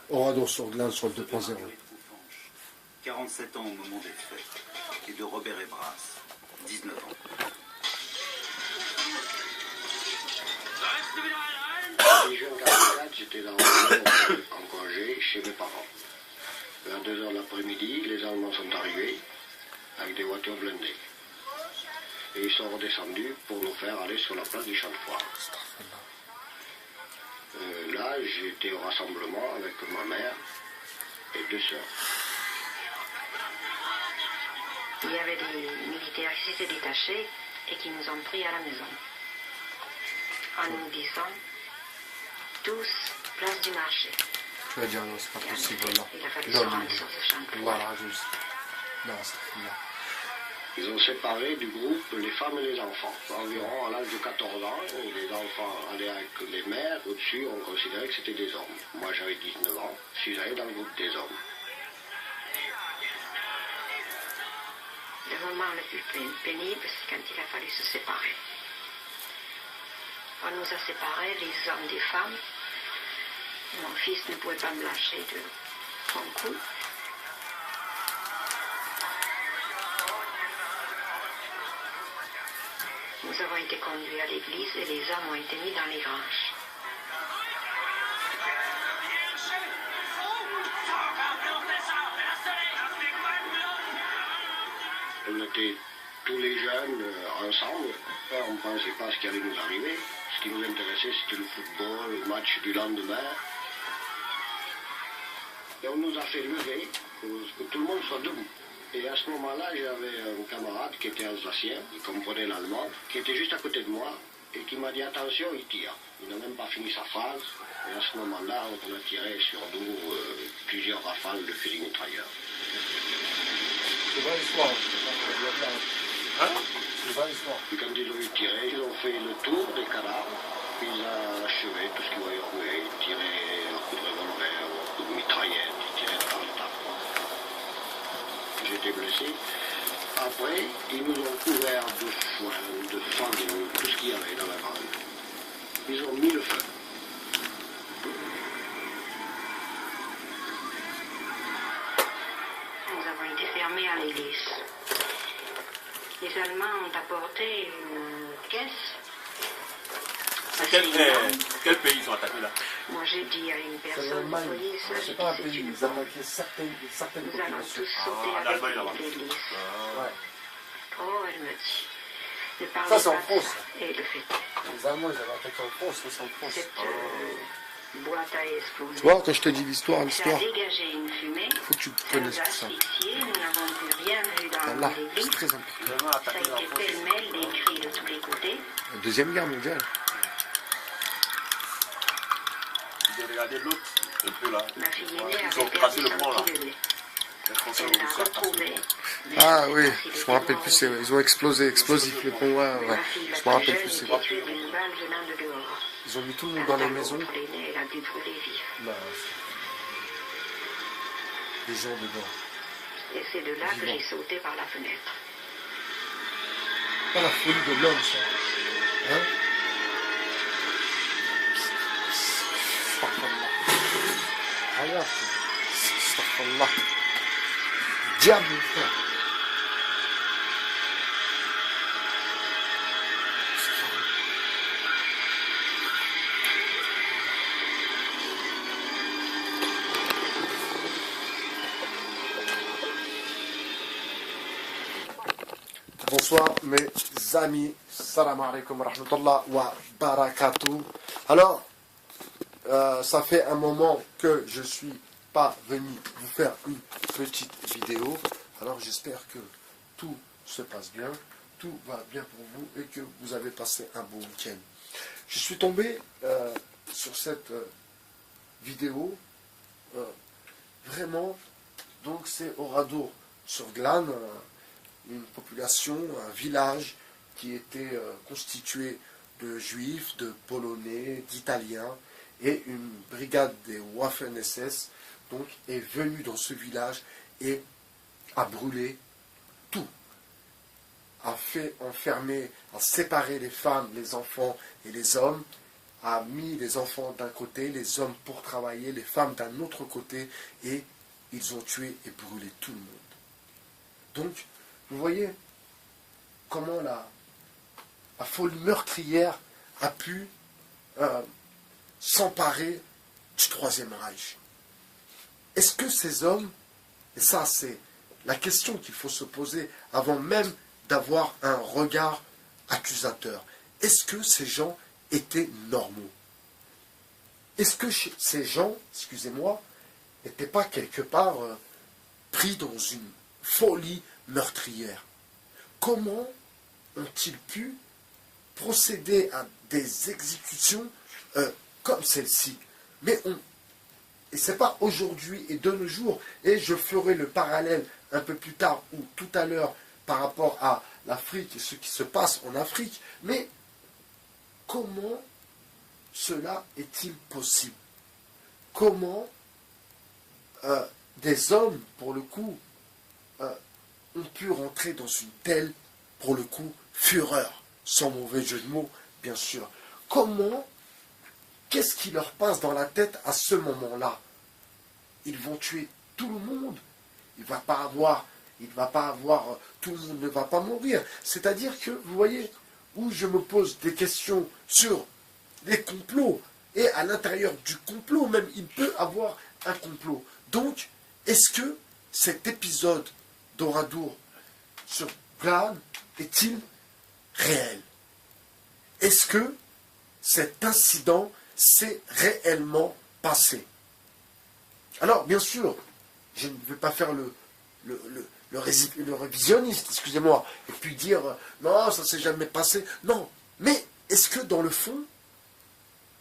Oradour-sur-Glane sur le 2.0. 47 ans au moment des faits. Et de Robert Ebras, 19 ans. Déjà en 1944, j'étais en congé chez mes parents. Vers 2 heures de l'après-midi, les Allemands sont arrivés avec des voitures blindées. Et ils sont redescendus pour nous faire aller sur la place du Champ de Foire. Là, j'étais au rassemblement avec ma mère et 2 sœurs. Il y avait des militaires qui s'étaient détachés et qui nous ont pris à la maison. En nous disant, tous, place du marché. Tu vas dire non, c'est pas possible là. Il a fallu se rendre sur ce champ de Voilà, juste. Non, c'est fini. Ils ont séparé du groupe les femmes et les enfants. Environ à l'âge de 14 ans, les enfants allaient avec les mères. Au-dessus, on considérait que c'était des hommes. Moi, j'avais 19 ans. Je suis allé dans le groupe des hommes. Le moment le plus pénible, c'est quand il a fallu se séparer. On nous a séparés, les hommes des femmes. Mon fils ne pouvait pas me lâcher de son cou. Nous avons été conduits à l'église et les hommes ont été mis dans les granges. On était tous les jeunes ensemble. On ne pensait pas à ce qui allait nous arriver. Ce qui nous intéressait, c'était le football, le match du lendemain. Et on nous a fait lever pour que tout le monde soit debout. Et à ce moment-là, j'avais un camarade qui était alsacien, il comprenait l'allemand, qui était juste à côté de moi et qui m'a dit attention, il tire. Il n'a même pas fini sa phrase. Et à ce moment-là, on a tiré sur nous plusieurs rafales de fusils mitrailleurs. C'est vrai l'histoire. Hein? C'est vrai l'histoire. Puis quand ils ont eu tiré, ils ont fait le tour des cadavres, puis ils ont achevé tout ce qu'ils voyaient rouler. Ils tiraient un coup de revolver, un coup de mitraillette, ils tiraient par le tas. J'étais blessé. Après, ils nous ont couverts de foin, de fango, tout ce qu'il y avait dans la bande. Ils ont mis le feu. Nous avons été fermés à l'église. Les Allemands ont apporté une caisse. Quel pays ils ont attaqué là? Moi j'ai dit à une C'est personne, l'Allemagne. voyez, ça, C'est pas un pays, ils attaquaient certaines nous allons populations. tous sauter en avec Allemagne, là-bas. l'église. Ouais. Oh, elle me dit, ne parlez Ça, c'est en pas de France. ça. Et le fait. Les Allemands, ils avaient attaqué en France, ça c'est en France. Cette boîte a explosé. Tu vois, quand je te dis l'histoire, Ça a l'histoire, dégagé une fumée. faut que tu Ça nous connaisses a tout ça. asphyxiés, nous n'avons plus rien vu dans Là, l'église. c'est très important. Vraiment Ça a attaqué en été France. pêle-mêle, des cris de tous les côtés. La Deuxième Guerre mondiale. J'ai regardé l'autre, un peu là. Ma fille Ouais, aînée ils avait ont perdu tracé le son pont là. petit bébé. Les Français ont Elle l'a réussi à tracer retrouvé. le pont. Ah oui, je me rappelle plus, ils ont explosé, explosif le pont, ouais, Mais ouais. ma fille, la Je me plus rappelle jeune, plus, c'est était quoi. tuée d'une balle venant de dehors. Ils ont mis tout le monde dans les maisons. L'aînée, elle a dû brûler vive. Bah, des gens dedans. Et c'est de là que Vivant. j'ai sauté par la fenêtre. Pas la folie de l'homme, ça. Hein? Astaghfirullah. Regarde, astaghfirullah. Diable, frère. Bonsoir mes amis, salam alaikum wa rahmatullah wa barakatuh. Alors, ça fait un moment que je suis pas venu vous faire une petite vidéo. Alors j'espère que tout se passe bien, tout va bien pour vous et que vous avez passé un bon week-end. Je suis tombé sur cette vidéo, vraiment, donc c'est Oradour-sur-Glane, une population, un village qui était constitué de juifs, de polonais, d'italiens, et une brigade des Waffen-SS donc, est venue dans ce village et a brûlé tout, a fait enfermer, a séparé les femmes, les enfants et les hommes, a mis les enfants d'un côté, les hommes pour travailler, les femmes d'un autre côté, et ils ont tué et brûlé tout le monde. Donc, vous voyez comment la folie meurtrière a pu s'emparer du Troisième Reich. Est-ce que ces hommes, et ça c'est la question qu'il faut se poser avant même d'avoir un regard accusateur, est-ce que ces gens étaient normaux? Est-ce que ces gens, excusez-moi, n'étaient pas quelque part pris dans une folie meurtrière? Comment ont-ils pu procéder à des exécutions comme celle-ci? Mais et ce n'est pas aujourd'hui et de nos jours, et je ferai le parallèle un peu plus tard ou tout à l'heure par rapport à l'Afrique et ce qui se passe en Afrique, mais comment cela est-il possible? Comment des hommes, pour le coup, ont pu rentrer dans une telle, pour le coup, fureur, sans mauvais jeu de mots, bien sûr. Comment, qu'est-ce qui leur passe dans la tête à ce moment-là? Ils vont tuer tout le monde. Il ne va pas avoir, tout le monde ne va pas mourir. C'est-à-dire que, vous voyez, où je me pose des questions sur les complots, et à l'intérieur du complot même, il peut avoir un complot. Donc, est-ce que cet épisode d'Oradour sur Glane est-il réel? Est-ce que cet incident s'est réellement passé? Alors, bien sûr, je ne vais pas faire le révisionniste, excusez-moi, et puis dire, non, ça ne s'est jamais passé. Non, mais est-ce que dans le fond,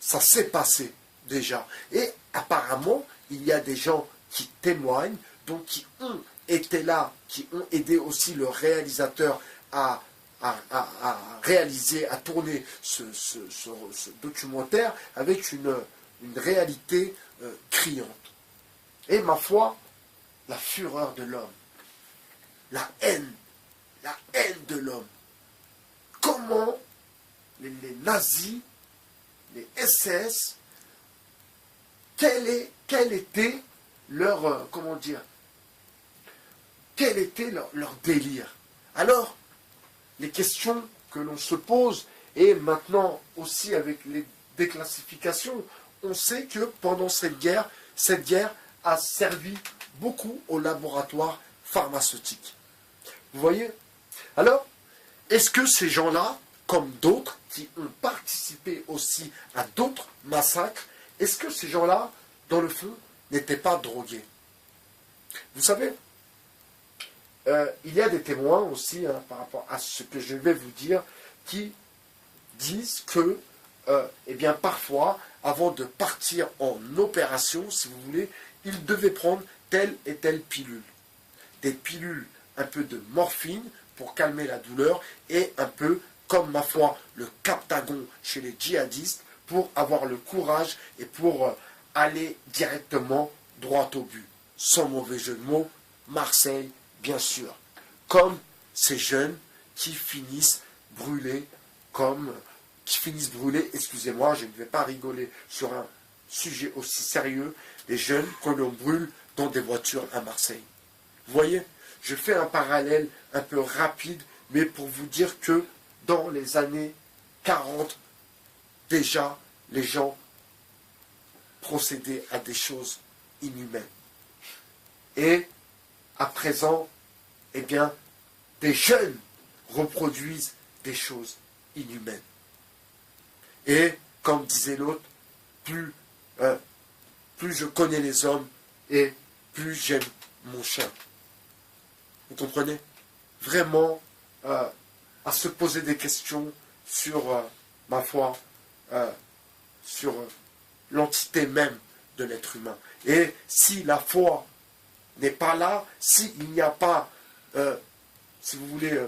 ça s'est passé déjà? Et apparemment, il y a des gens qui témoignent, donc qui ont été là, qui ont aidé aussi le réalisateur à réaliser, à tourner ce documentaire avec une réalité criante. Et ma foi, la fureur de l'homme, la haine de l'homme. Comment les nazis, les SS, quel était leur, quel était leur délire? Alors, les questions que l'on se pose, et maintenant aussi avec les déclassifications, on sait que pendant cette guerre a servi beaucoup aux laboratoires pharmaceutiques. Vous voyez? Alors, est-ce que ces gens-là, comme d'autres qui ont participé aussi à d'autres massacres, est-ce que ces gens-là, dans le fond, n'étaient pas drogués? Vous savez, il y a des témoins aussi, par rapport à ce que je vais vous dire, qui disent que, eh bien, parfois, avant de partir en opération, si vous voulez, ils devaient prendre telle et telle pilule. Des pilules, un peu de morphine pour calmer la douleur, et un peu, comme ma foi, le Captagon chez les djihadistes, pour avoir le courage et pour aller directement droit au but. Sans mauvais jeu de mots, Marseille, bien sûr. Comme ces jeunes qui finissent brûlés, excusez-moi, je ne vais pas rigoler sur un sujet aussi sérieux, les jeunes que l'on brûle dans des voitures à Marseille. Vous voyez, je fais un parallèle un peu rapide, mais pour vous dire que dans les années 40, déjà, les gens procédaient à des choses inhumaines. Et à présent, eh bien, des jeunes reproduisent des choses inhumaines. Et, comme disait l'autre, plus je connais les hommes et plus j'aime mon chien. Vous comprenez? Vraiment, à se poser des questions sur, ma foi, sur l'entité même de l'être humain. Et si la foi n'est pas là, s'il n'y a pas, si vous voulez,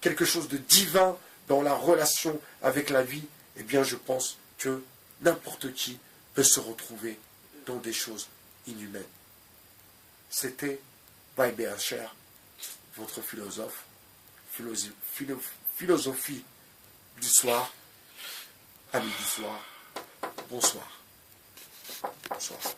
quelque chose de divin dans la relation avec la vie, eh bien je pense que n'importe qui peut se retrouver dans des choses inhumaines. C'était By BHR, votre philosophie du soir, ami du soir. Bonsoir. Bonsoir.